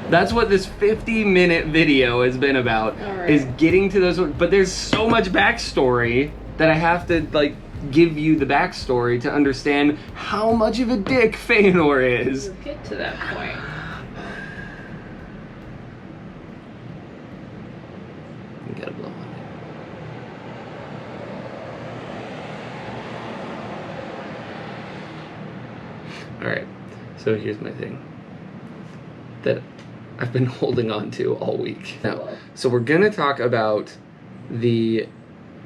That's what this 50-minute video has been about, is getting to those, but there's so much backstory that I have to, like, give you the backstory to understand how much of a dick Feanor is. We'll get to that point. You gotta blow on it. Alright, so here's my thing that I've been holding on to all week. Now, so we're gonna talk about the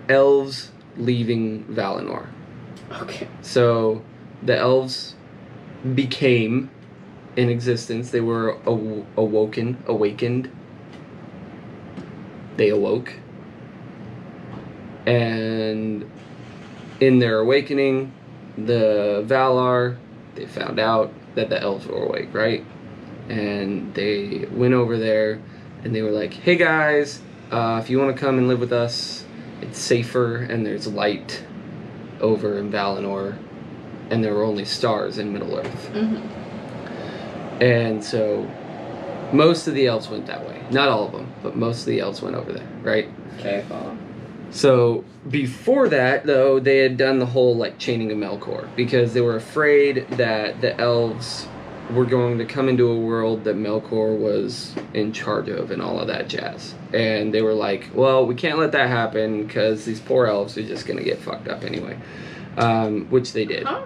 elves leaving Valinor. Okay. So the elves became in existence. They were awakened. They awoke. And in their awakening, the Valar, they found out that the elves were awake, right? And they went over there and they were like, hey guys, if you want to come and live with us, it's safer and there's light over in Valinor, and there were only stars in Middle-earth. Mm-hmm. And so most of the elves went that way. Not all of them, but most of the elves went over there, right? Okay, follow. So before that, though, they had done the whole, like, chaining of Melkor, because they were afraid that the elves were going to come into a world that Melkor was in charge of and all of that jazz. And they were like, well, we can't let that happen because these poor elves are just going to get fucked up anyway. Which they did. Huh?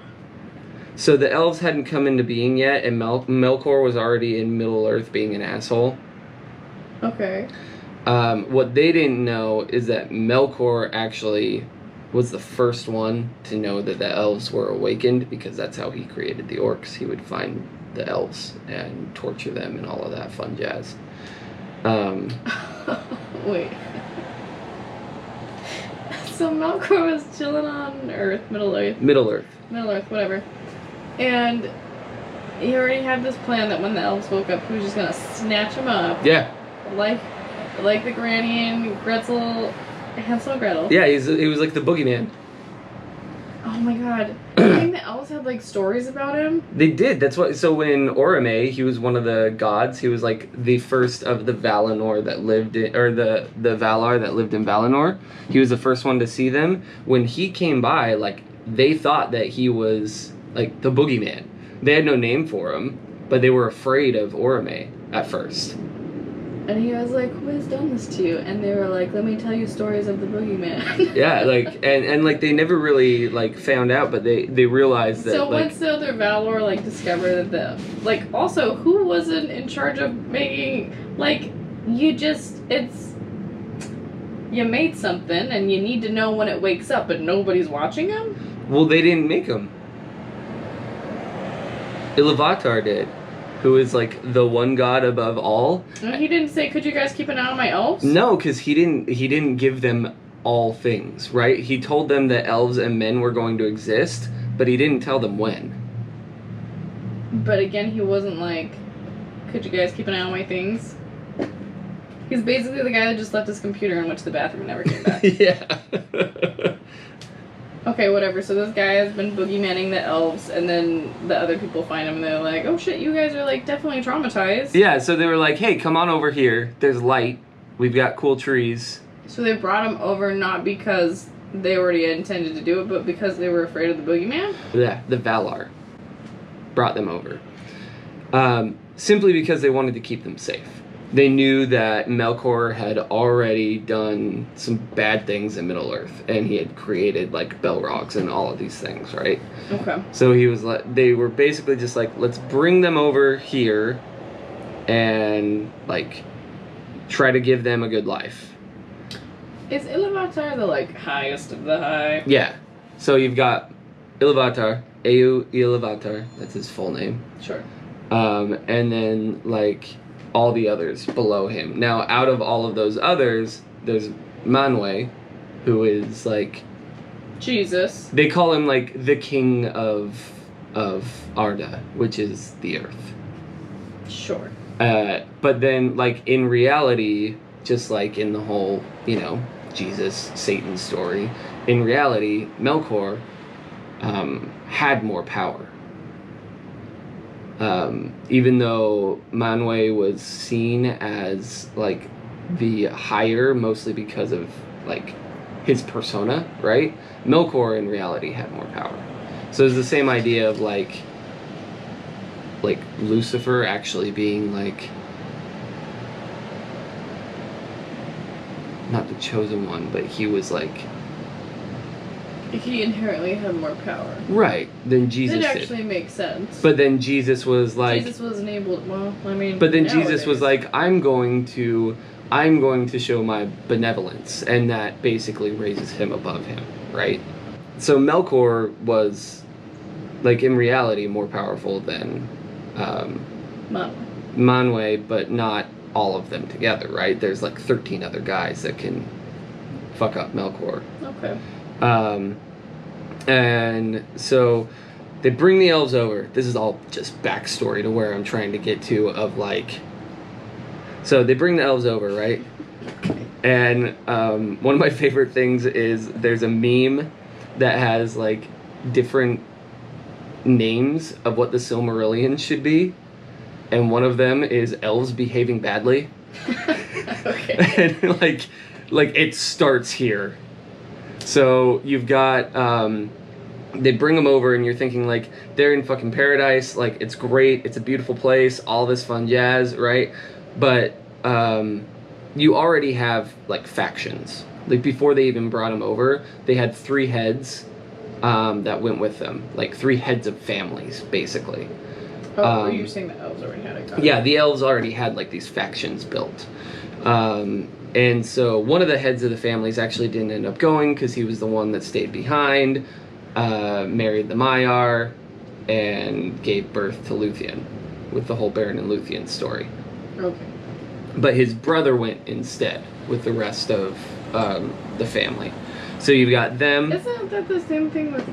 So the elves hadn't come into being yet, and Melkor was already in Middle-earth being an asshole. Okay. What they didn't know is that Melkor actually was the first one to know that the elves were awakened, because that's how he created the orcs. He would find the elves and torture them and all of that fun jazz. Wait. So Melkor was chilling on Earth, Middle-earth, whatever. And he already had this plan that when the elves woke up, he was just gonna snatch them up. Yeah. Like the Granny and Hansel and Gretel. Yeah, he was like the boogeyman. Oh my god. I think the elves had like stories about him. They did. That's what. So when Orome, he was one of the gods. He was like the first of the Valinor that lived in, or the Valar that lived in Valinor. He was the first one to see them. When he came by, like, they thought that he was like the boogeyman. They had no name for him, but they were afraid of Orome at first. And he was like, who has done this to you? And they were like, let me tell you stories of the boogeyman. Yeah, like, and like, they never really, like, found out, but they realized that, so like... once the other Valar, like, discovered that like, also, who wasn't in charge of making, like, you made something, and you need to know when it wakes up, but nobody's watching them? Well, they didn't make them. Iluvatar did. Who is like the one god above all. And he didn't say, could you guys keep an eye on my elves? No, because he didn't give them all things, right? He told them that elves and men were going to exist, but he didn't tell them when. But again, he wasn't like, could you guys keep an eye on my things? He's basically the guy that just left his computer and went to the bathroom and never came back. Yeah. Okay, whatever. So this guy has been boogeymanning the elves, and then the other people find him, and they're like, oh shit, you guys are, like, definitely traumatized. Yeah, so they were like, hey, come on over here. There's light. We've got cool trees. So they brought him over not because they already intended to do it, but because they were afraid of the boogeyman? Yeah, the Valar brought them over. Simply because they wanted to keep them safe. They knew that Melkor had already done some bad things in Middle-earth, and he had created, like, Balrogs and all of these things, right? Okay. So he was like, they were basically just like, let's bring them over here and, like, try to give them a good life. Is Iluvatar the, like, highest of the high? Yeah. So you've got Iluvatar, Iluvatar, that's his full name. Sure. And then, like, all the others below him. Now, out of all of those others, there's Manwë, who is, like... Jesus. They call him, like, the king of Arda, which is the earth. Sure. But then, like, in reality, just like in the whole, you know, Jesus, Satan story, in reality, Melkor had more power. Even though Manwë was seen as like the higher, mostly because of like his persona, right? Melkor in reality had more power. So it's the same idea of like Lucifer actually being like not the chosen one, but he was like he inherently had more power. Right, than Jesus did. It actually makes sense. But then Jesus was like... Jesus wasn't able... Well, I mean... But then Jesus was like, I'm going to show my benevolence. And that basically raises him above him, right? So Melkor was, like, in reality, more powerful than Manwë, but not all of them together, right? There's, like, 13 other guys that can fuck up Melkor. Okay. And so they bring the elves over. This is all just backstory to where I'm trying to get to of like... So they bring the elves over, right? And one of my favorite things is there's a meme that has like different names of what the Silmarillion should be. And one of them is elves behaving badly. Okay. And like it starts here. So you've got, they bring them over and you're thinking like, they're in fucking paradise, like it's great, it's a beautiful place, all this fun jazz, right? But you already have like factions. Like before they even brought them over, they had 3 heads that went with them. Like 3 heads of families, basically. Oh, you're saying the elves already had it? Yeah, the elves already had like these factions built. And so one of the heads of the families actually didn't end up going because he was the one that stayed behind, married the Maiar, and gave birth to Luthien, with the whole Beren and Luthien story. Okay. But his brother went instead with the rest of the family. So you've got them. Isn't that the same thing with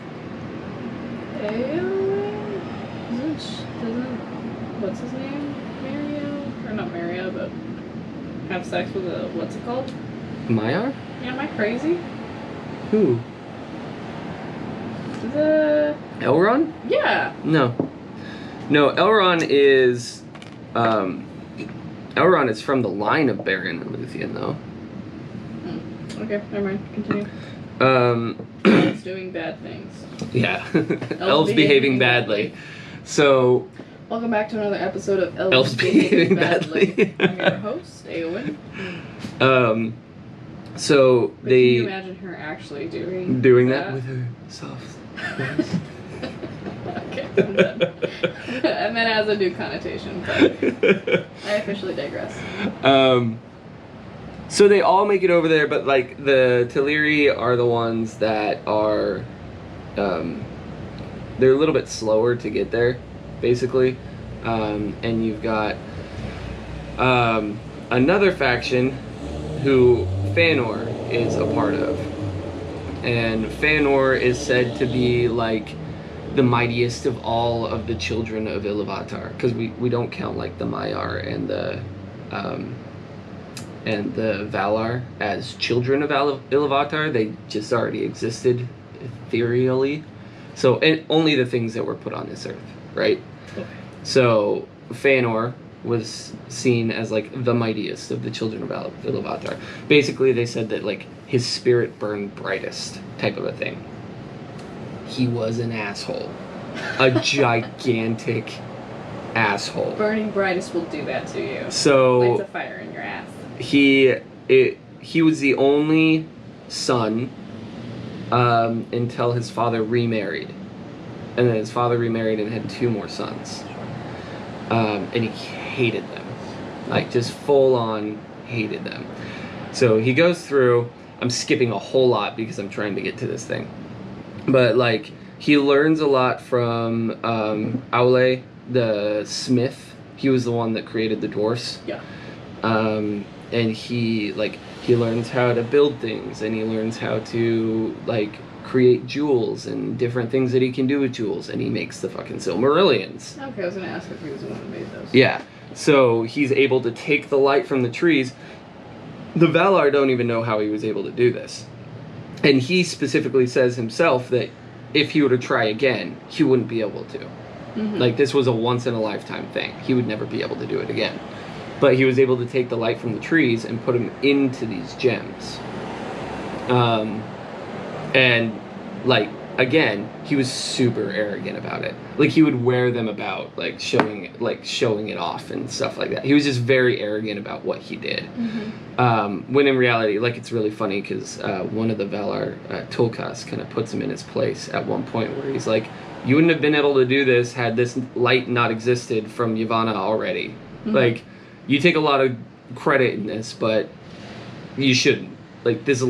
Eowyn? Doesn't what's his name? Mario? Or not Mario, but have sex with a, what's it called? Maiar? Yeah, am I crazy? Who? Elrond? Yeah. No, Elrond is Elrond is from the line of Beren and Luthien, though. Okay, never mind. Continue. Elves doing bad things. Yeah. Elves behaving badly. So... Welcome back to another episode of Elves Behaving Badly. I'm your host, Eowyn. So but can you imagine her actually doing that with her soft voice? Okay, I'm done. And then has a new connotation, but I officially digress. So they all make it over there, but like the Teleri are the ones that are, they're a little bit slower to get there, basically. And you've got another faction who Feanor is a part of. And Feanor is said to be like the mightiest of all of the children of Iluvatar, because we don't count like the Maiar and the Valar as children of Iluvatar. They just already existed ethereally. So only the things that were put on this earth, right? Okay. So Feanor was seen as like the mightiest of the children of Iluvatar. Basically, they said that like his spirit burned brightest, type of a thing. He was an asshole, a gigantic asshole. Burning brightest will do that to you. So lights a fire in your ass. He was the only son until his father remarried, and then his father remarried and had 2 more sons. And he hated them, like just full on hated them. So he goes through. I'm skipping a whole lot because I'm trying to get to this thing, but like he learns a lot from Aule, the smith. He was the one that created the dwarfs. Yeah. And he learns how to build things, and he learns how to like create jewels and different things that he can do with jewels, and he makes the fucking Silmarillions. Okay, I was gonna ask if he was the one who made those. Yeah, so he's able to take the light from the trees. The Valar don't even know how he was able to do this, and he specifically says himself that if he were to try again, he wouldn't be able to. Mm-hmm. Like, this was a once-in-a-lifetime thing. He would never be able to do it again. But he was able to take the light from the trees and put them into these gems. And, like, again, he was super arrogant about it. Like, he would wear them about, like, showing it off and stuff like that. He was just very arrogant about what he did. Mm-hmm. When in reality, like, it's really funny because one of the Valar, Tolkien, kind of puts him in his place at one point where he's like, you wouldn't have been able to do this had this light not existed from Yavanna already. Mm-hmm. Like, you take a lot of credit in this, but you shouldn't. Like, this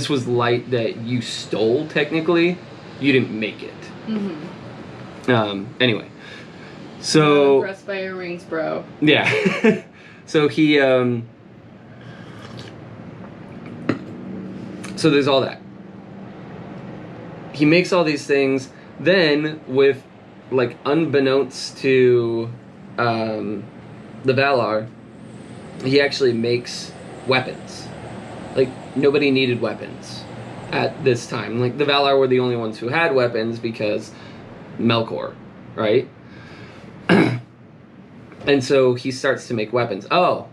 was light that you stole, technically. You didn't make it. Mm-hmm. Anyway. So... I'm impressed by your rings, bro. Yeah. So he, so there's all that. He makes all these things, then with, like, unbeknownst to, the Valar, he actually makes weapons. Like, nobody needed weapons at this time. Like, the Valar were the only ones who had weapons because Melkor, right? And so he starts to make weapons. Oh,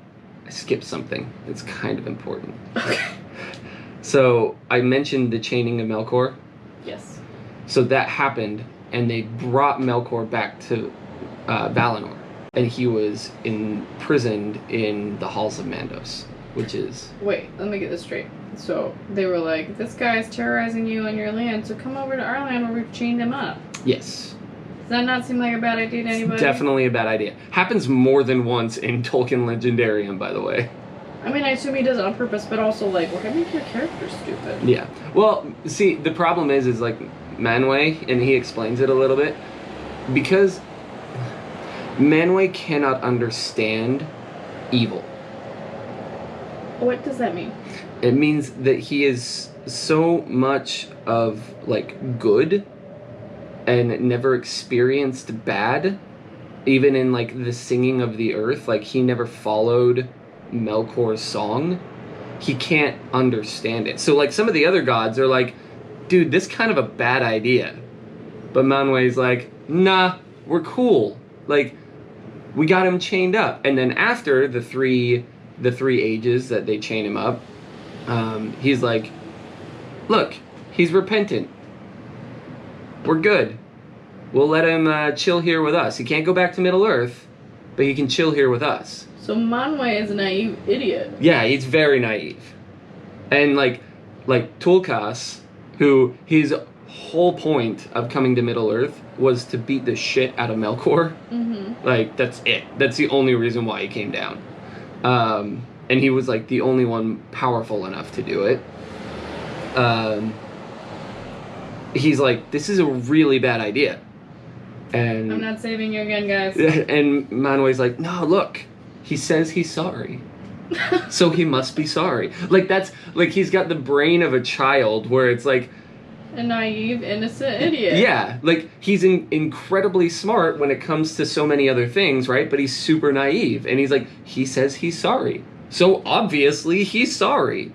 I skipped something. It's kind of important. Okay. So I mentioned the chaining of Melkor. Yes. So that happened, and they brought Melkor back to Valinor. And he was imprisoned in the halls of Mandos, which is... Wait, let me get this straight. So they were like, this guy's terrorizing you on your land, so come over to our land where we've chained him up. Yes. Does that not seem like a bad idea to anybody? It's definitely a bad idea. Happens more than once in Tolkien Legendarium, by the way. I mean, I assume he does it on purpose, but also, like, why make your character stupid? Yeah. Well, see, the problem is like, Manwë, and he explains it a little bit, because Manwë cannot understand evil. What does that mean? It means that he is so much of, like, good and never experienced bad, even in, like, the singing of the earth. Like, he never followed Melkor's song. He can't understand it. So, like, some of the other gods are like, dude, this is kind of a bad idea. But Manwë's like, nah, we're cool. Like, we got him chained up. And then after the three ages that they chain him up, he's like, look, he's repentant. We're good. We'll let him chill here with us. He can't go back to Middle-earth, but he can chill here with us. So Manwë is a naive idiot. Yeah, he's very naive. And like Tulkas, who his whole point of coming to Middle-earth was to beat the shit out of Melkor. Mm-hmm. Like, that's it. That's the only reason why he came down. And he was, like, the only one powerful enough to do it. He's like, this is a really bad idea. And I'm not saving you again, guys. And Manwë's like, no, look, he says he's sorry. So he must be sorry. Like, that's, like, he's got the brain of a child where it's like... A naive, innocent idiot. Yeah, like, he's incredibly smart when it comes to so many other things, right? But he's super naive. And he's like, he says he's sorry. So obviously he's sorry.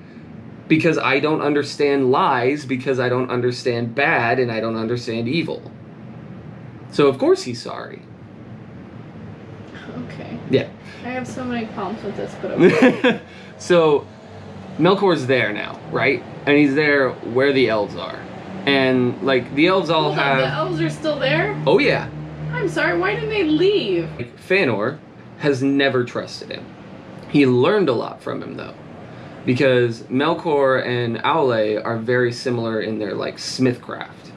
Because I don't understand lies, because I don't understand bad, and I don't understand evil. So of course he's sorry. Okay. Yeah. I have so many problems with this, but okay. So, Melkor's there now, right? And he's there where the elves are. And, like, the elves all Hold have... on, the elves are still there? Oh, yeah. I'm sorry, why didn't they leave? Feanor has never trusted him. He learned a lot from him, though. Because Melkor and Aule are very similar in their, like, smithcraft.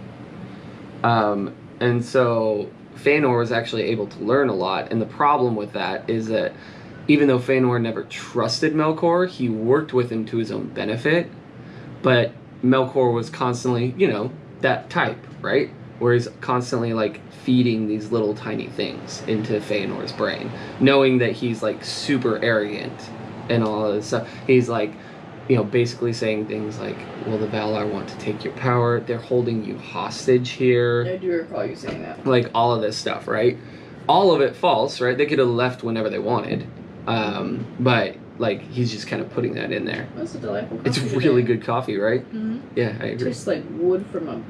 And so Feanor was actually able to learn a lot, and the problem with that is that even though Feanor never trusted Melkor, he worked with him to his own benefit, but Melkor was constantly, you know, that type, right? Where he's constantly, like, feeding these little tiny things into Feanor's brain, knowing that he's, like, super arrogant and all of this stuff. He's, like, you know, basically saying things like, well, the Valar want to take your power, they're holding you hostage here. I do recall you saying that. Like, all of this stuff, right? All of it false, right? They could have left whenever they wanted. But, like, he's just kind of putting that in there. That's a delightful coffee. It's really good coffee, right? Mm-hmm. Yeah, I It agree. tastes like wood from a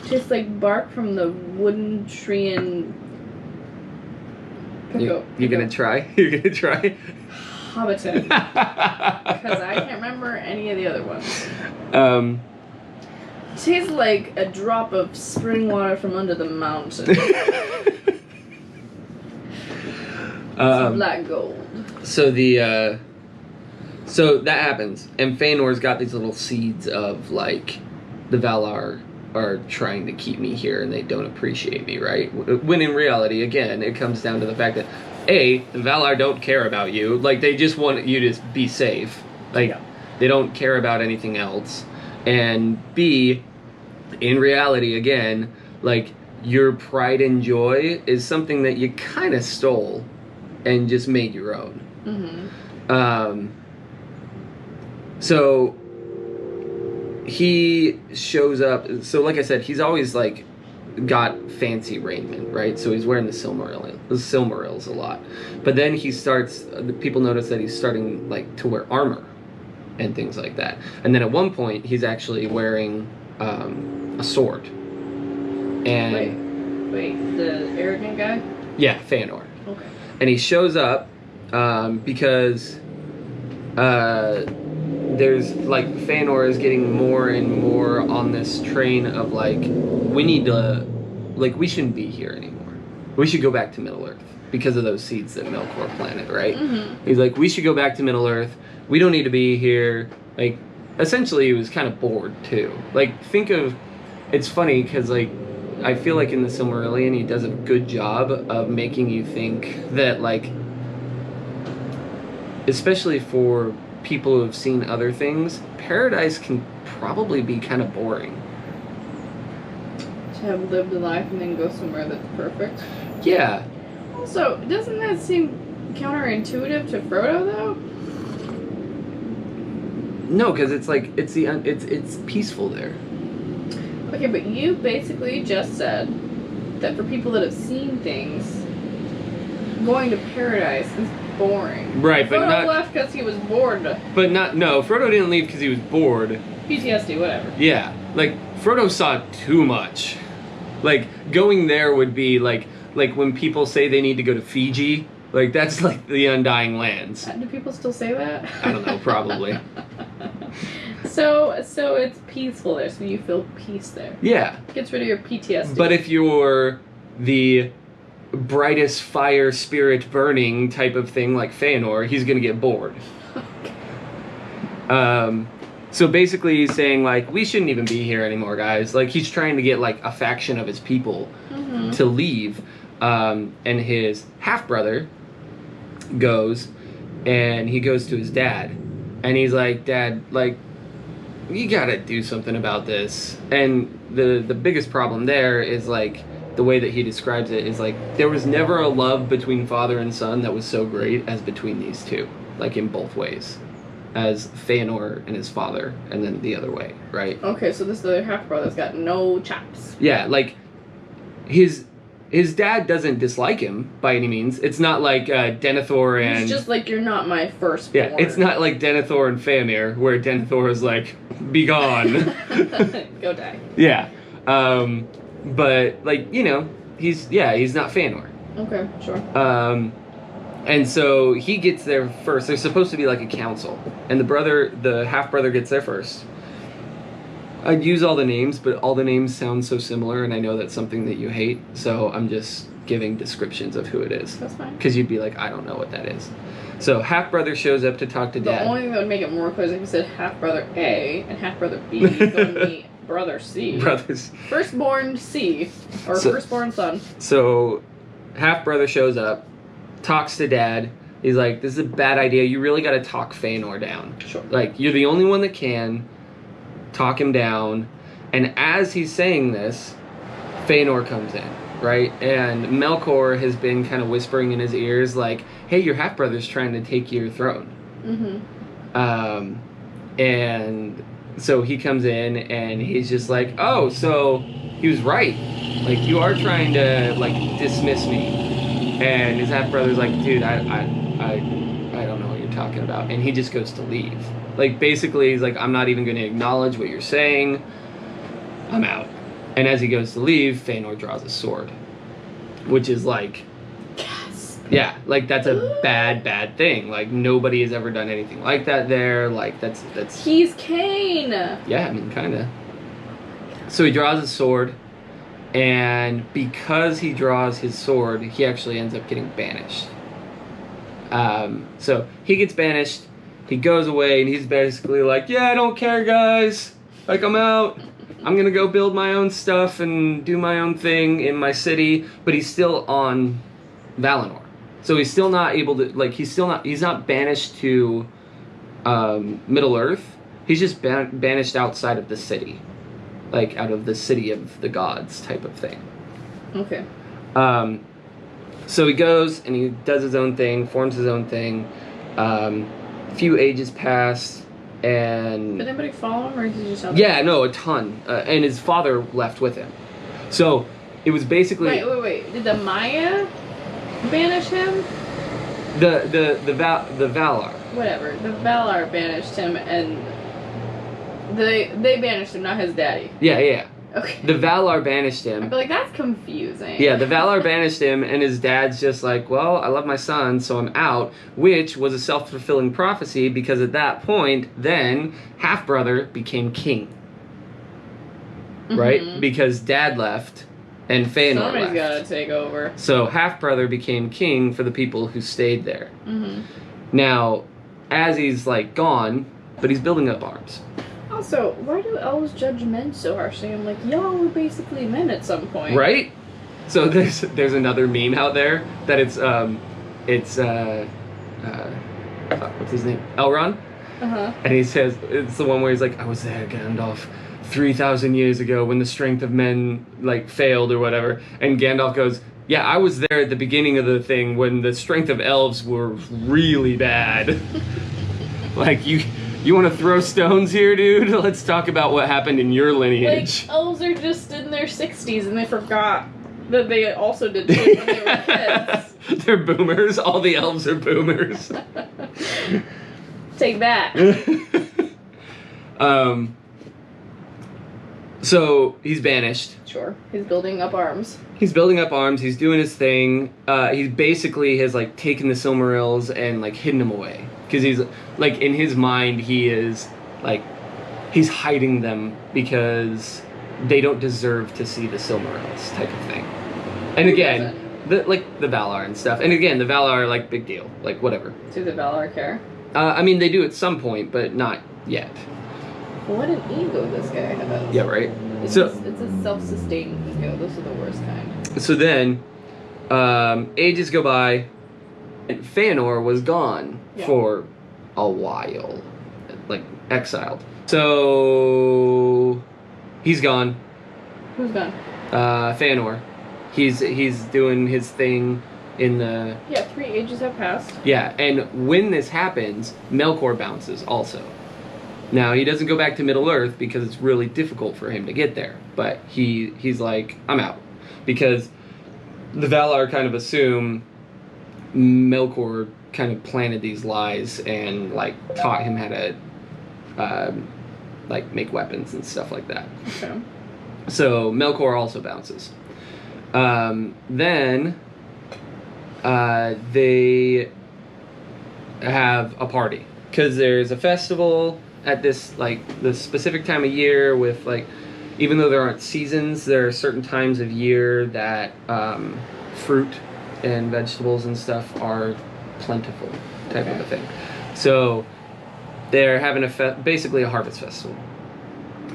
Tastes like bark from the wooden tree in... You're gonna try? You're gonna try? Hobbiton. Because I can't remember any of the other ones. Tastes like a drop of spring water from under the mountain. It's black gold. So so that happens, and Feanor's got these little seeds of like the Valar are trying to keep me here and they don't appreciate me, right? When in reality, again, it comes down to the fact that A, the Valar don't care about you. Like, they just want you to be safe. Like, they don't care about anything else. And B, in reality, again, like, your pride and joy is something that you kind of stole and just made your own. Mm-hmm. So he shows up. So like I said, he's always like got fancy raiment, right? So he's wearing the Silmarils a lot. But then he starts, people notice that he's starting like to wear armor and things like that. And then at one point he's actually wearing a sword. And wait, the arrogant guy? Yeah, Feanor. Okay. And he shows up because there's like Feanor is getting more and more on this train of like, we need to, like, we shouldn't be here anymore. We should go back to Middle Earth because of those seeds that Melkor planted, right? Mm-hmm. He's like, we should go back to Middle Earth. We don't need to be here. Like, essentially, he was kind of bored too. Like, think of, it's funny because like, I feel like in the Silmarillion he does a good job of making you think that like, especially for people who have seen other things, paradise can probably be kind of boring. To have lived a life and then go somewhere that's perfect. Yeah. Also, doesn't that seem counterintuitive to Frodo though? No, because it's like it's peaceful there. Okay, but you basically just said that for people that have seen things, going to paradise is boring. Right, but Frodo left because he was bored. But no, Frodo didn't leave because he was bored. PTSD, whatever. Yeah, like Frodo saw too much. Like going there would be like when people say they need to go to Fiji. Like that's like the Undying Lands. Do people still say that? I don't know, probably. So it's peaceful there, so you feel peace there. Yeah. Gets rid of your PTSD. But if you're the brightest fire spirit burning type of thing like Feanor, he's gonna get bored. So basically he's saying like, we shouldn't even be here anymore, guys. Like he's trying to get like a faction of his people to leave. And his half-brother goes and he goes to his dad and he's like, Dad, like, you gotta do something about this. And the biggest problem there is like, the way that he describes it is like, there was never a love between father and son that was so great as between these two, like in both ways, as Feanor and his father, and then the other way, right? Okay, so this other half-brother's got no chops. Yeah, like, his dad doesn't dislike him by any means. It's not like Denethor and... It's just like, you're not my firstborn. Yeah, it's not like Denethor and Faramir, where Denethor is like, be gone. Go die. Yeah. But, like, you know, he's not Feanor. Okay, sure. And so he gets there first. There's supposed to be like a council. And the half-brother gets there first. I'd use all the names, but all the names sound so similar, and I know that's something that you hate, so I'm just giving descriptions of who it is. That's fine. Because you'd be like, I don't know what that is. So half-brother shows up to talk to Dad. The only thing that would make it more clear is if you said half-brother A and half-brother B, going to be brother C. Brothers. Firstborn C, or firstborn son. So half-brother shows up, talks to Dad. He's like, this is a bad idea. You really got to talk Feanor down. Sure. Like, you're the only one that can talk him down. And as he's saying this, Feanor comes in, right? And Melkor has been kind of whispering in his ears, like, hey, your half-brother's trying to take your throne. Mm-hmm. And so he comes in and he's just like, oh, so he was right. Like, you are trying to, like, dismiss me. And his half-brother's like, dude, I don't know what you're talking about. And he just goes to leave. Like, basically, he's like, I'm not even going to acknowledge what you're saying. I'm out. And as he goes to leave, Feanor draws a sword, which is like, Yes. yeah, like that's a bad thing. Like nobody has ever done anything like that there. Like that's. He's Cain. Yeah, I mean, kind of. So he draws a sword, and because he draws his sword, he actually ends up getting banished. So he gets banished. He goes away, and he's basically like, "Yeah, I don't care, guys. Like I'm out. I'm gonna go build my own stuff and do my own thing in my city." But he's still on Valinor, so he's still not able to. Like he's not banished to Middle Earth. He's just banished outside of the city, like out of the city of the gods type of thing. Okay. So he goes and he does his own thing, forms his own thing. A few ages pass. And did anybody follow him, or did he just help? Yeah, no, a ton. And his father left with him. So it was basically. Wait. Did the Maya banish him? The Valar. Whatever. The Valar banished him, and they banished him, not his daddy. Yeah. Okay. The Valar banished him. I feel like that's confusing. Yeah, the Valar banished him, and his dad's just like, well, I love my son, so I'm out, which was a self-fulfilling prophecy, because at that point, then, half-brother became king. Right? Because dad left, and Feanor left. Somebody's gotta take over. So half-brother became king for the people who stayed there. Now, as he's, like, gone, but he's building up arms. Also, why do elves judge men so harshly? I'm like, y'all were basically men at some point. Right? So there's another meme out there that it's what's his name? Elrond? And he says, it's the one where he's like, I was there, Gandalf, 3,000 years ago when the strength of men, like, failed or whatever. And Gandalf goes, yeah, I was there at the beginning of the thing when the strength of elves were really bad. Like, you want to throw stones here, dude? Let's talk about what happened in your lineage. Like, elves are just in their 60s and they forgot that they also did shit when they were kids. They're boomers. All the elves are boomers. Take that. So he's banished. Sure. He's building up arms. He's building up arms. He's doing his thing. He basically has, like, taken the Silmarils and, like, hidden them away. Because he's, like, in his mind, he is, like, he's hiding them because they don't deserve to see the Silmarils type of thing. And again, the Valar and stuff. And again, the Valar are, like, big deal. Like, whatever. Do the Valar care? I mean, they do at some point, but not yet. What an ego this guy has. Yeah, right? It's a self-sustaining ego. Those are the worst kind. So then, ages go by, and Feanor was gone for a while, like exiled. So he's gone. Who's gone? Feanor. He's doing his thing in the. Yeah, 3 ages have passed. Yeah, and when this happens, Melkor bounces also. Now he doesn't go back to Middle Earth because it's really difficult for him to get there. But he's like, I'm out, because the Valar kind of assume Melkor kind of planted these lies and, like, taught him how to like make weapons and stuff like that. Okay. So Melkor also bounces. Then they have a party because there's a festival at this, like, the specific time of year with, like, even though there aren't seasons, there are certain times of year that fruit and vegetables and stuff are plentiful type of a thing. So they're having basically a harvest festival.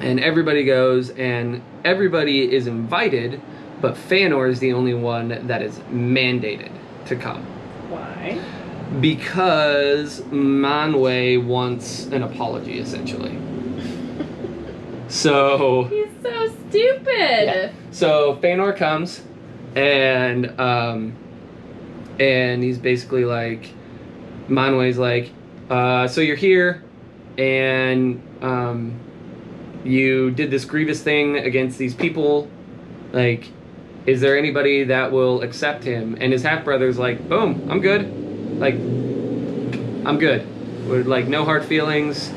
And everybody goes, and everybody is invited, but Feanor is the only one that is mandated to come. Why? Because Manwë wants an apology, essentially. So he's so stupid. Yeah. So Feanor comes, and he's basically like, Manwë's like, so you're here, and you did this grievous thing against these people. Like, is there anybody that will accept him? And his half brother's like, boom, I'm good. Like, I'm good. We're like, no hard feelings.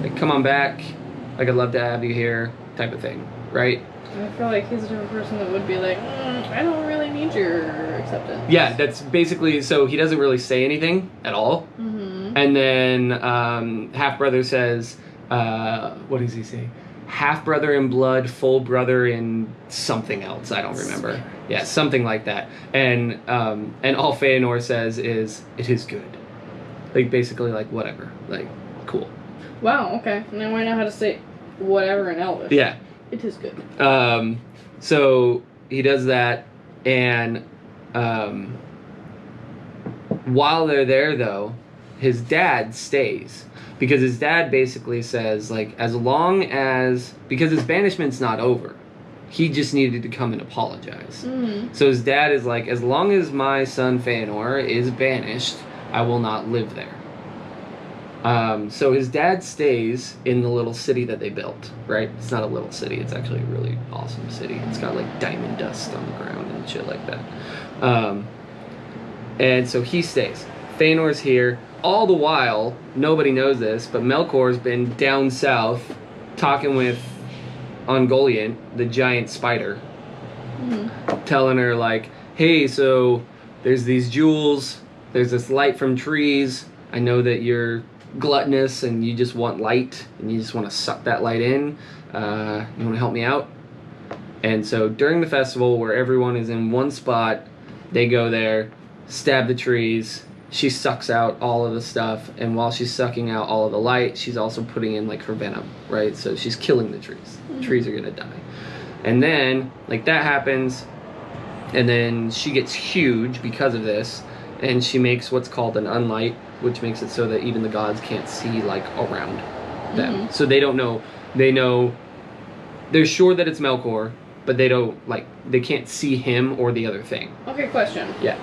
Like, come on back. Like, I'd love to have you here, type of thing, right? I feel like he's the type of person that would be like, I don't really need your acceptance. Yeah, that's basically, so he doesn't really say anything at all. Mm-hmm. And then half-brother says, what does he say? Half-brother in blood, full brother in something else. I don't remember. Yeah, something like that. And all Feanor says is, it is good. Like, basically, like, whatever. Like, cool. Wow, okay. Now I know how to say whatever in Elvish. Yeah. It is good. So he does that, and while they're there, though, his dad stays. Because his dad basically says, like, as long as... Because his banishment's not over. He just needed to come and apologize. Mm-hmm. So his dad is like, as long as my son Feanor is banished, I will not live there. So his dad stays in the little city that they built, right? It's not a little city. It's actually a really awesome city. It's got, like, diamond dust on the ground and shit like that. And so he stays. Feanor's here. All the while, nobody knows this, but Melkor's been down south talking with Ungoliant, the giant spider, telling her, like, hey, so there's these jewels, there's this light from trees, I know that you're gluttonous and you just want light and you just want to suck that light in, you want to help me out? And so during the festival, where everyone is in one spot, they go there, stab the trees, she sucks out all of the stuff, and while she's sucking out all of the light, she's also putting in, like, her venom, right? So she's killing the trees. The trees are gonna die. And then, like, that happens, and then she gets huge because of this, and she makes what's called an unlight, which makes it so that even the gods can't see, like, around them. So they don't know. They're sure that it's Melkor, but they don't, like, they can't see him or the other thing. Okay, question. Yeah.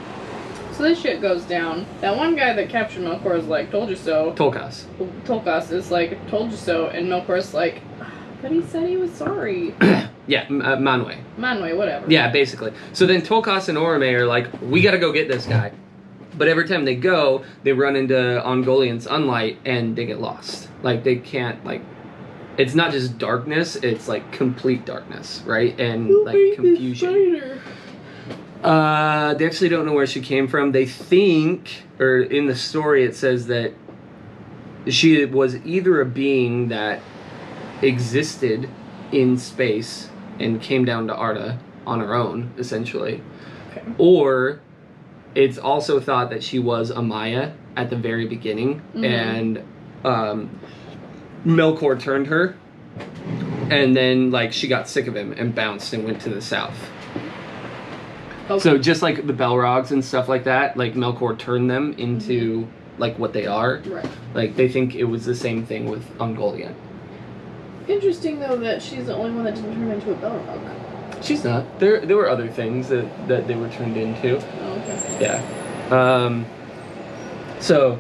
So this shit goes down. That one guy that captured Melkor is like, told you so. Tolkas. Tolkas is like, told you so, and Melkor's like, but he said he was sorry. Yeah, Manwë. Manwë, whatever. Yeah, basically. So then Tolkas and Orome are like, we gotta go get this guy. But every time they go, they run into Ungoliant's Unlight, and they get lost. Like, they can't, like... It's not just darkness, it's, like, complete darkness, right? And, like, confusion. They actually don't know where she came from. They think, or in the story it says that she was either a being that existed in space and came down to Arda on her own, essentially. Okay. Or it's also thought that she was a Maya at the very beginning, and Melkor turned her, and then, like, she got sick of him and bounced and went to the south. Okay. So just like the Balrogs and stuff like that, like, Melkor turned them into, like, what they are. Right. Like, they think it was the same thing with Ungoliant. Interesting, though, that she's the only one that didn't turn into a Balrog. She's not. There were other things that they were turned into. Oh, okay. Yeah. So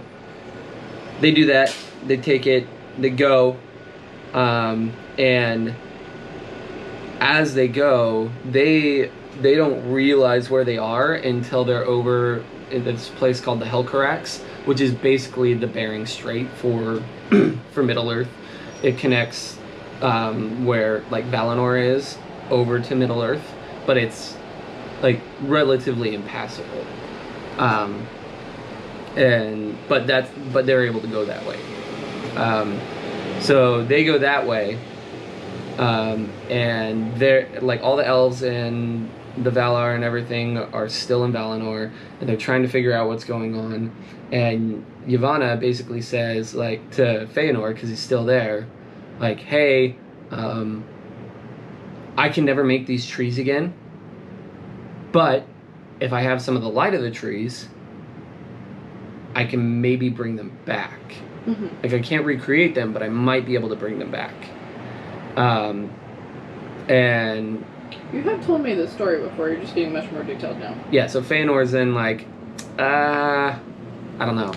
they do that. They take it. They go. And as they go, they don't realize where they are until they're over in this place called the Helcarax, which is basically the Bering Strait for Middle-earth. It connects where, like, Valinor is over to Middle-earth, but it's, like, relatively impassable. But they're able to go that way. So they go that way, and they're, like, all the elves and the Valar and everything are still in Valinor, and they're trying to figure out what's going on. And Yavanna basically says, like, to Feanor, because he's still there, like, hey, I can never make these trees again, but if I have some of the light of the trees, I can maybe bring them back. Like, I can't recreate them, but I might be able to bring them back. And you have told me this story before, you're just getting much more detailed now. Yeah, so Feanor's in, like, I don't know.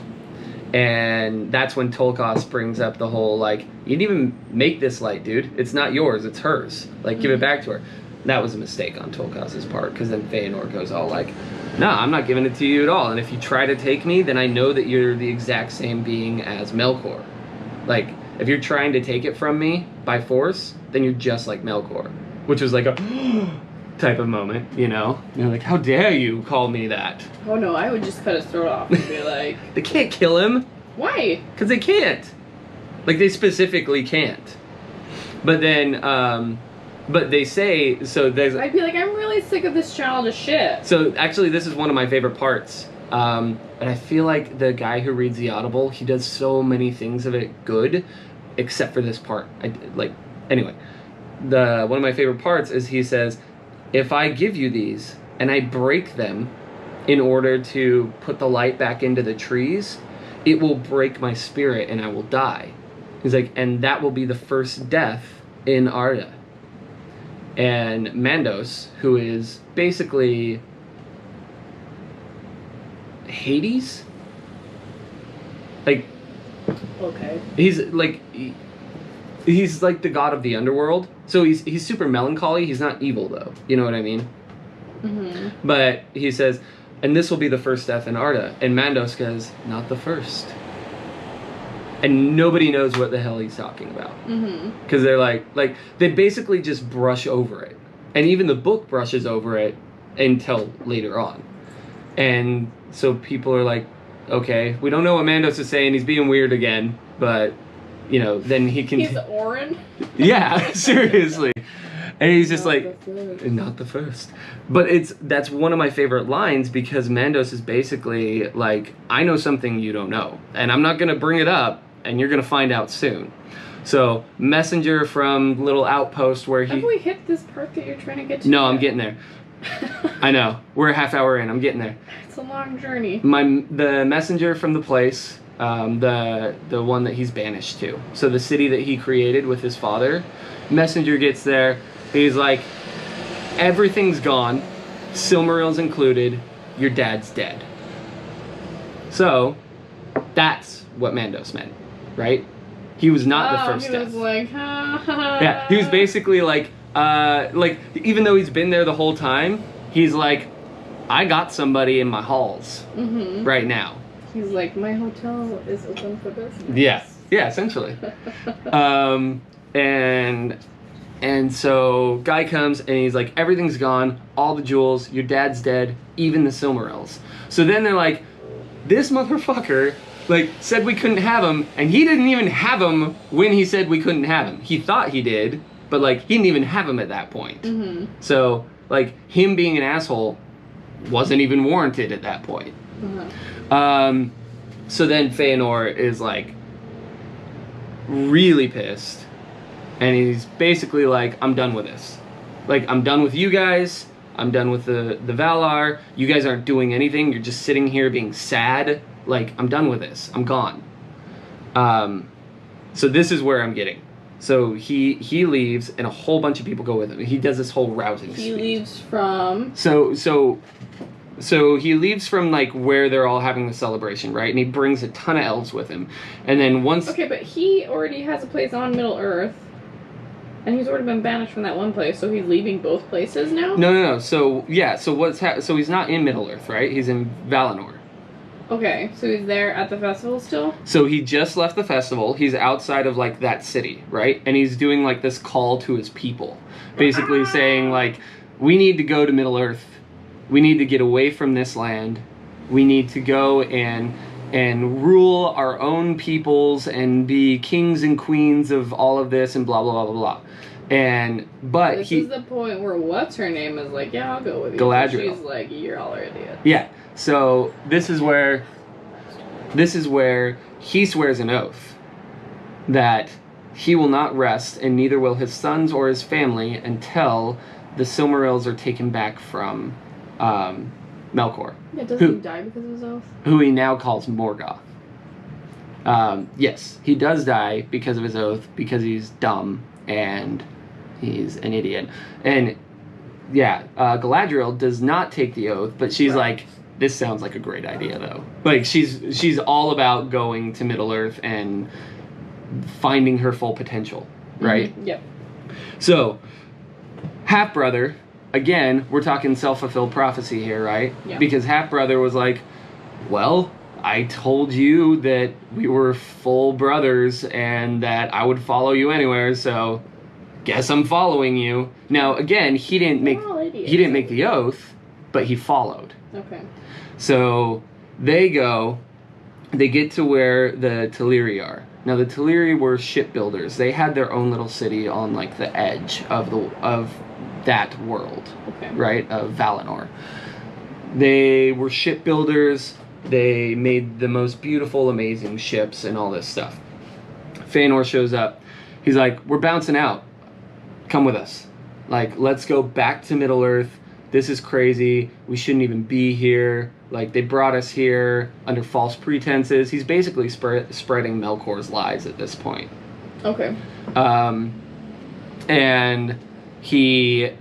And that's when Tolkas brings up the whole, like, you didn't even make this light, dude. It's not yours, it's hers. Like, give it back to her. That was a mistake on Tolkas's part, because then Feanor goes all like, no, I'm not giving it to you at all. And if you try to take me, then I know that you're the exact same being as Melkor. Like, if you're trying to take it from me by force, then you're just like Melkor. which was like a type of moment, you know? You're like, how dare you call me that? Oh no, I would just cut his throat off and be like... They can't kill him. Why? Because they can't. Like, they specifically can't. But then, but they say, so there's... I'd be like, I'm really sick of this childish shit. So, actually, this is one of my favorite parts. And I feel like the guy who reads the Audible, he does so many things of it good, except for this part. Anyway, one of my favorite parts is he says, if I give you these and I break them in order to put the light back into the trees, it will break my spirit and I will die. He's like, and that will be the first death in Arda. And Mandos, who is basically Hades? Like, okay. He's like the god of the underworld. So he's super melancholy. He's not evil though. You know what I mean? Mm-hmm. But he says, and this will be the first death in Arda. And Mandos goes, not the first. And nobody knows what the hell he's talking about. Because they're like they basically just brush over it. And even the book brushes over it until later on. And so people are like, okay, we don't know what Mandos is saying. He's being weird again. But, you know, then he can... He's Orin? Yeah, seriously. And he's just not the first. But that's one of my favorite lines because Mandos is basically like, I know something you don't know. And I'm not going to bring it up, and you're going to find out soon. So, messenger from little outpost where he... Have we hit this part that you're trying to get to? No, I'm getting there. I know. We're a half hour in. I'm getting there. It's a long journey. The messenger from the place, the one that he's banished to. So the city that he created with his father. Messenger gets there. He's like, everything's gone. Silmarils included. Your dad's dead. So, that's what Mandos meant, right? He was not the first death. He was like, ha, ha, ha. Yeah, he was basically like, even though he's been there the whole time, he's like, I got somebody in my halls right now. He's like, my hotel is open for business. Yeah, essentially. And so guy comes and he's like, everything's gone, all the jewels, your dad's dead, even the Silmarils. So then they're like, this motherfucker said we couldn't have him, and he didn't even have him when he said we couldn't have him. He thought he did, but he didn't even have him at that point. So him being an asshole wasn't even warranted at that point. So then Feanor is really pissed, and he's basically like, I'm done with this. I'm done with you guys. I'm done with the Valar. You guys aren't doing anything. You're just sitting here being sad. I'm done with this. I'm gone. So this is where I'm getting. So he leaves, and a whole bunch of people go with him. He does this whole rousing speech. He leaves from... So he leaves from where they're all having the celebration, right? And he brings a ton of elves with him. And then once... Okay, but he already has a place on Middle-earth. And he's already been banished from that one place, so he's leaving both places now? No. So, yeah, so so he's not in Middle-earth, right? He's in Valinor. Okay, so he's there at the festival still? So he just left the festival. He's outside of, that city, right? And he's doing, this call to his people. Basically saying, we need to go to Middle-earth. We need to get away from this land. We need to go and rule our own peoples and be kings and queens of all of this and blah, blah, blah, blah, blah. But this is the point where what's-her-name is like, yeah, I'll go with you. Galadriel. She's like, you're all idiots. Yeah. So this is where he swears an oath that he will not rest, and neither will his sons or his family until the Silmarils are taken back from Melkor. Yeah, doesn't he die because of his oath? Who he now calls Morgoth. Yes, he does die because of his oath, because he's dumb and he's an idiot. And yeah, Galadriel does not take the oath, but she's like, this sounds like a great idea, though. She's all about going to Middle-earth and finding her full potential, right? Yep. So, half-brother, again, we're talking self-fulfilled prophecy here, right? Yeah. Because half-brother was like, well, I told you that we were full brothers and that I would follow you anywhere, so guess I'm following you. Now, again, he didn't make the oath, but he followed. Okay. So they get to where the Teleri are. Now, the Teleri were shipbuilders. They had their own little city on, like, the edge of that world, right, of Valinor. They were shipbuilders. They made the most beautiful, amazing ships and all this stuff. Feanor shows up. He's like, we're bouncing out. Come with us. Like, let's go back to Middle-earth. This is crazy. We shouldn't even be here. Like, they brought us here under false pretenses. He's basically spreading Melkor's lies at this point. Okay. And he...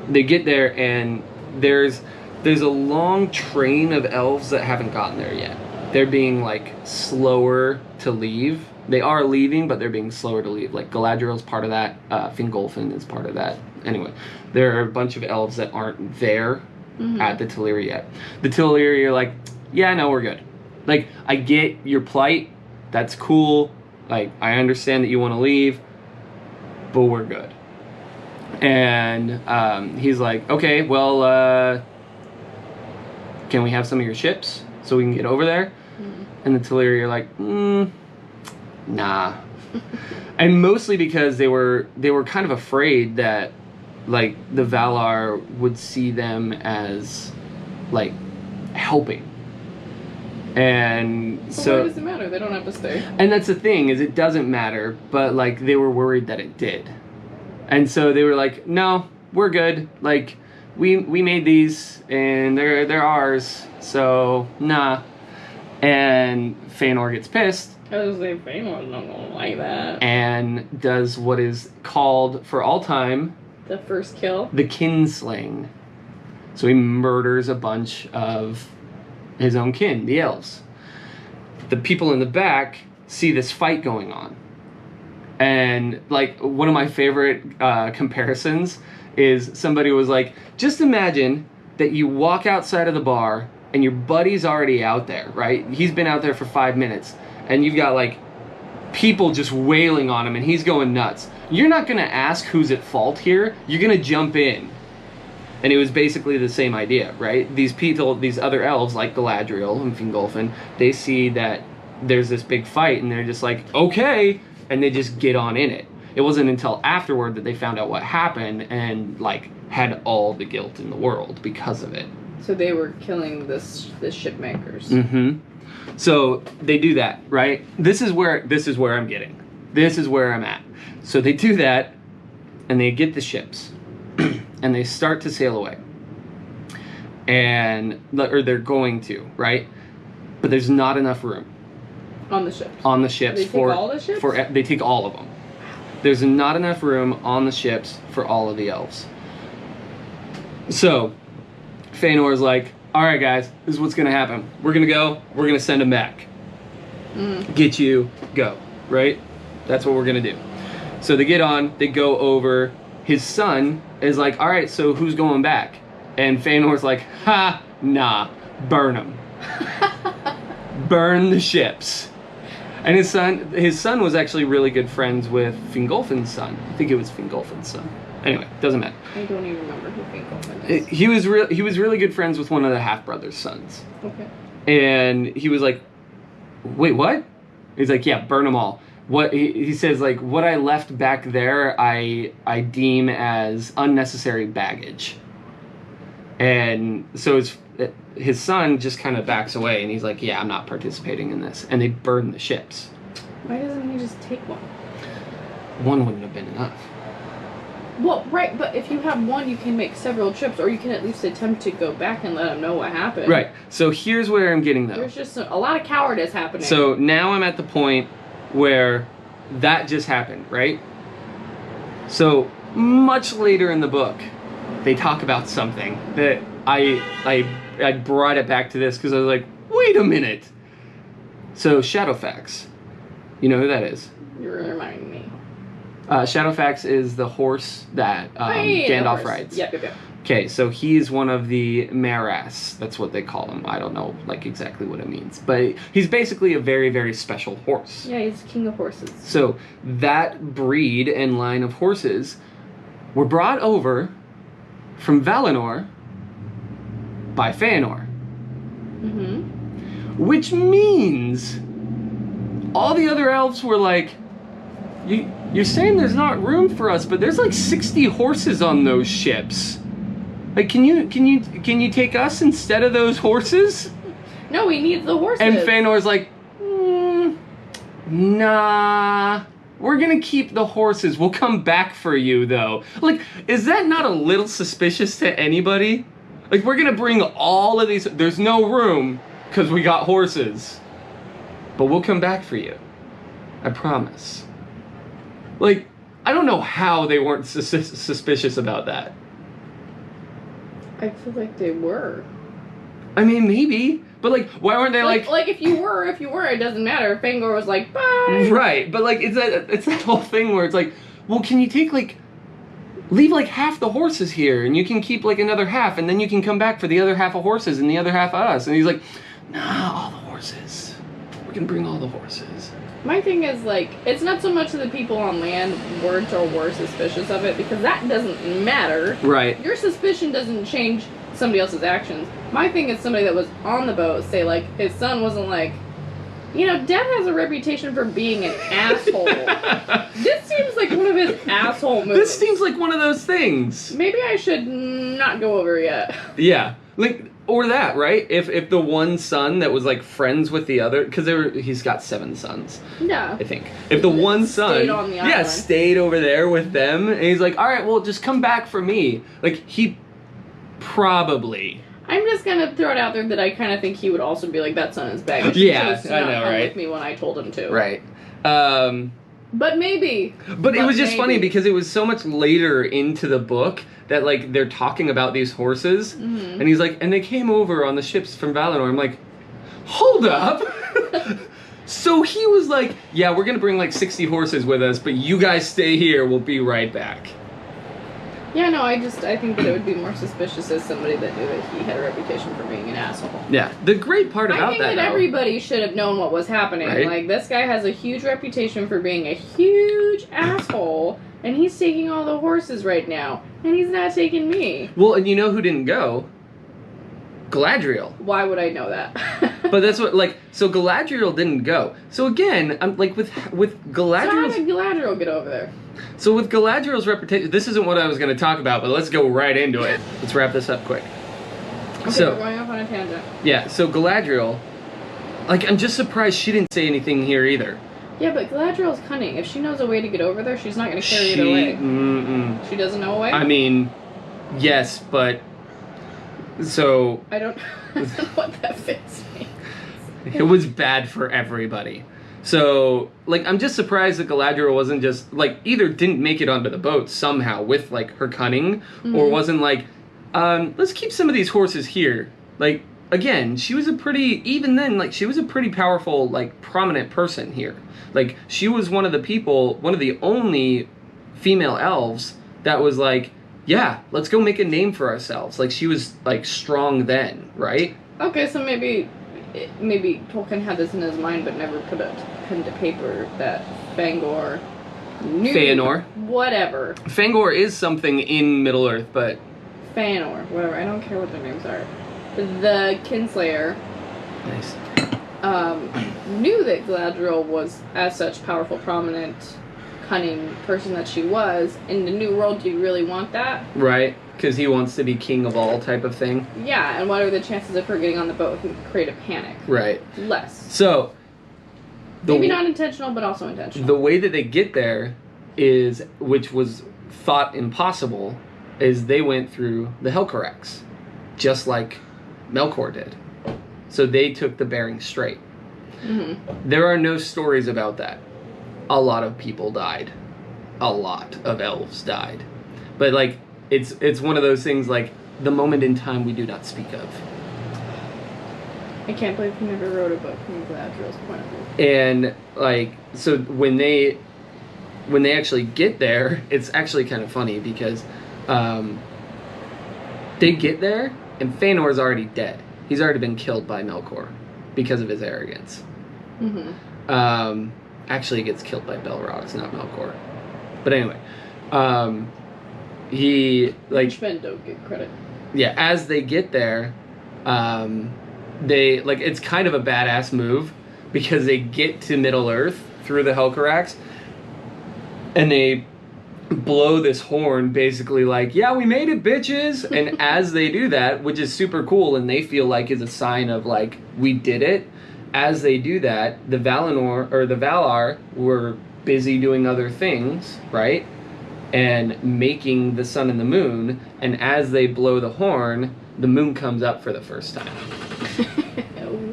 they get there, and there's a long train of elves that haven't gotten there yet. They're being, like, slower to leave. They are leaving, but they're being slower to leave. Like, Galadriel's part of that. Fingolfin is part of that. Anyway, there are a bunch of elves that aren't there at the Teleri yet. The Teleri are like, yeah, no, we're good. Like, I get your plight. That's cool. Like, I understand that you want to leave, but we're good. And he's like, okay, well, can we have some of your ships so we can get over there? And the Teleri are like, nah. And mostly because they were kind of afraid that, like, the Valar would see them as, like, helping. And well, so... why does it matter? They don't have to stay. And that's the thing, is it doesn't matter, but, like, they were worried that it did. And so they were like, no, we're good. Like, we made these, and they're ours, so, nah. And Feanor gets pissed. I was like, Feanor's not gonna like that. And does what is called, for all time... The first kill? The kinslaying. So he murders a bunch of his own kin, the elves. The people in the back see this fight going on. And, like, one of my favorite comparisons is somebody was like, just imagine that you walk outside of the bar and your buddy's already out there, right? He's been out there for 5 minutes. And you've got, like, people just wailing on him and he's going nuts. You're not going to ask who's at fault here. You're going to jump in. And it was basically the same idea, right? These people, these other elves, like Galadriel and Fingolfin, they see that there's this big fight and they're just like, okay, and they just get on in it. It wasn't until afterward that they found out what happened and, like, had all the guilt in the world because of it. So they were killing the ship makers. Mm-hmm. So they do that, right? This is where I'm getting. This is where I'm at. So they do that, and they get the ships, and they start to sail away. Or they're going to, right? But there's not enough room. On the ships? On the ships. They take all the ships? They take all of them. There's not enough room on the ships for all of the elves. So, Feanor's like, all right, guys, this is what's going to happen. We're going to go. We're going to send them back. Get you, go, right? That's what we're going to do. So they get on. They go over. His son is like, all right, so who's going back? And Feanor's like, ha, nah, burn them. Burn the ships. And his son was actually really good friends with Fingolfin's son. I think it was Fingolfin's son. Anyway, doesn't matter. I don't even remember who Fingolfin is. He was really good friends with one of the half-brothers' sons. Okay. And he was like, wait, what? He's like, yeah, burn them all. What he says, like, what I left back there, I deem as unnecessary baggage. And so his son just kind of backs away, and he's like, yeah, I'm not participating in this. And they burn the ships. Why doesn't he just take one? One wouldn't have been enough. Well, right, but if you have one, you can make several trips, or you can at least attempt to go back and let them know what happened. Right. So here's where I'm getting, though. There's just a lot of cowardice happening. So now I'm at the point where that just happened, right? So much later in the book, they talk about something that I brought it back to this because I was like, wait a minute. So Shadowfax, you know who that is? You're reminding me. Shadowfax is the horse that Gandalf rides. Yep. Okay, so he's one of the Maras. That's what they call him. I don't know, like, exactly what it means. But he's basically a very, very special horse. Yeah, he's king of horses. So that breed and line of horses were brought over from Valinor by Feanor. Mm-hmm. Which means all the other elves were like, you're saying there's not room for us, but there's like 60 horses on those ships. Like, can you take us instead of those horses? No, we need the horses. And Feanor's like, nah, we're gonna keep the horses. We'll come back for you, though. Like, is that not a little suspicious to anybody? Like, we're gonna bring all of these. There's no room because we got horses, but we'll come back for you. I promise. Like, I don't know how they weren't suspicious about that. I feel like they were. I mean, maybe, but like, why weren't they like? Like if you were, it doesn't matter. Fangor was like, bye. Right, but like, it's that whole thing where it's like, well, can you take like, leave like half the horses here, and you can keep like another half, and then you can come back for the other half of horses and the other half of us. And he's like, nah, all the horses. We're gonna bring all the horses. My thing is, like, it's not so much that the people on land weren't or were suspicious of it, because that doesn't matter. Right. Your suspicion doesn't change somebody else's actions. My thing is somebody that was on the boat, say, like, his son wasn't like, you know, Dad has a reputation for being an asshole. This seems like one of his asshole moves. This seems like one of those things. Maybe I should not go over yet. Yeah. Like, or that, right? If the one son that was like friends with the other, because he's got 7 sons. Yeah. I think. If the one son stayed on the island. Stayed over there with them, and he's like, all right, well, just come back for me. Like, he probably. I'm just gonna throw it out there that I kind of think he would also be like, that son is bad. Yeah, I know, right? With me when I told him to. Right. But maybe. But it was just funny because it was so much later into the book that, like, they're talking about these horses, and he's like, and they came over on the ships from Valinor. I'm like, hold up. So he was like, yeah, we're gonna bring like 60 horses with us, but you guys stay here. We'll be right back. Yeah, no, I think that it would be more suspicious as somebody that knew that he had a reputation for being an asshole. Yeah, the great part about that, I think that everybody should have known what was happening. Right? Like, this guy has a huge reputation for being a huge asshole, and he's taking all the horses right now, and he's not taking me. Well, and you know who didn't go? Galadriel. Why would I know that? But that's what, like, so Galadriel didn't go. So again, I'm like, with Galadriel. So how did Galadriel get over there? So with Galadriel's reputation, this isn't what I was going to talk about, but let's go right into it. Let's wrap this up quick. Okay, so, we're going off on a tangent. Yeah, so Galadriel, like, I'm just surprised she didn't say anything here either. Yeah, but Galadriel's cunning. If she knows a way to get over there, she's not going to carry it away. She doesn't know a way? I mean, yes, but, so... I don't know what that fits me. It was bad for everybody. So, like, I'm just surprised that Galadriel wasn't just, like, either didn't make it onto the boat somehow with, like, her cunning, or wasn't like, let's keep some of these horses here. Like, again, she was a pretty, even then, like, she was a pretty powerful, like, prominent person here. Like, she was one of the people, one of the only female elves that was like, yeah, let's go make a name for ourselves. Like, she was, like, strong then, right? Okay, so maybe Tolkien had this in his mind but never put a pen to paper that Feanor knew. Feanor. Whatever. Feanor is something in Middle-earth, but... Feanor, whatever. I don't care what their names are. The Kinslayer. Nice. Knew that Galadriel was, as such, powerful, prominent, cunning person that she was. In the New World, do you really want that? Right. Because he wants to be king of all type of thing. Yeah, and what are the chances of her getting on the boat and create a panic? Right. Less. So... maybe not intentional, but also intentional. The way that they get there is, which was thought impossible, is they went through the Helcarax. Just like Melkor did. So they took the Bering Strait. There are no stories about that. A lot of people died. A lot of elves died. But, like... It's one of those things, like, the moment in time we do not speak of. I can't believe he never wrote a book from Galadriel's point of view. And, like, so when they actually get there, it's actually kind of funny because They get there, and Feanor's already dead. He's already been killed by Melkor because of his arrogance. Actually, he gets killed by Belrogs, not Melkor. But anyway, he like Richmond don't get credit. Yeah, as they get there, they like it's kind of a badass move because they get to Middle Earth through the Helcarax, and they blow this horn, basically like, yeah, we made it, bitches. And as they do that, which is super cool, and they feel like is a sign of like we did it. As they do that, the Valar were busy doing other things, right? And making the sun and the moon, and as they blow the horn, the moon comes up for the first time.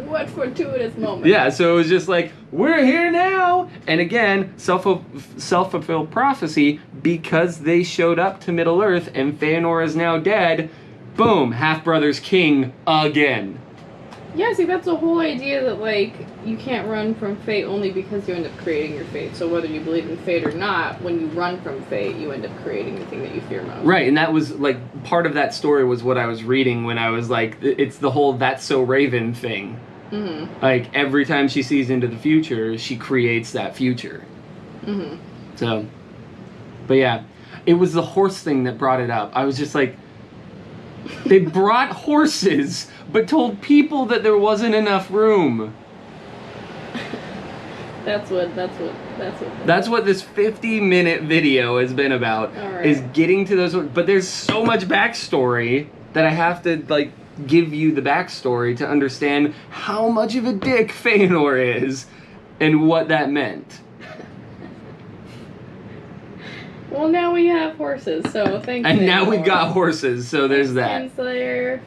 What fortuitous moment. Yeah, so it was just like, we're here now! And again, self-fulfilled prophecy, because they showed up to Middle-earth and Feanor is now dead, boom, half-brothers king again. Yeah, see, that's the whole idea that, like, you can't run from fate only because you end up creating your fate. So whether you believe in fate or not, when you run from fate, you end up creating the thing that you fear most. Right, and that was, like, part of that story was what I was reading when I was like, it's the whole That's So Raven thing. Mm-hmm. Like, every time she sees into the future, she creates that future. Mm-hmm. So, but yeah, it was the horse thing that brought it up. I was just like, they brought horses, but told people that there wasn't enough room. That's what this 50-minute video has been about, right. Is getting to those, but there's so much backstory that I have to, like, give you the backstory to understand how much of a dick Feanor is and what that meant. Well, now we have horses, so thanks. And now we've got horses, so there's that. Kinslayer.